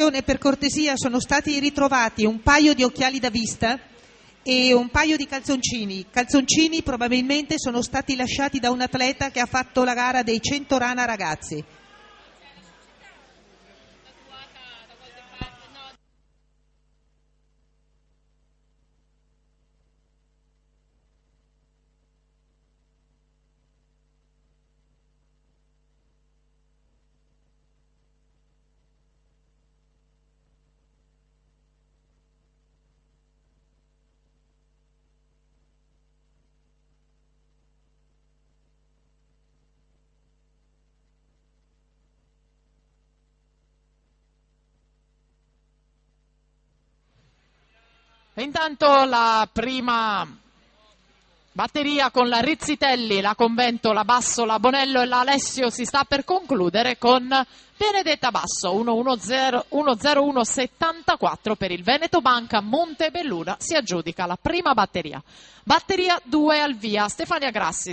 Per cortesia, sono stati ritrovati un paio di occhiali da vista e un paio di calzoncini. Calzoncini probabilmente sono stati lasciati da un atleta che ha fatto la gara dei 100 rana ragazzi. Intanto la prima batteria con la Rizzitelli, la Convento, la Basso, la Bonello e la Alessio si sta per concludere con Benedetta Basso 10174 per il Veneto Banca. Montebelluna si aggiudica la prima batteria. Batteria 2 al via, Stefania Grassi.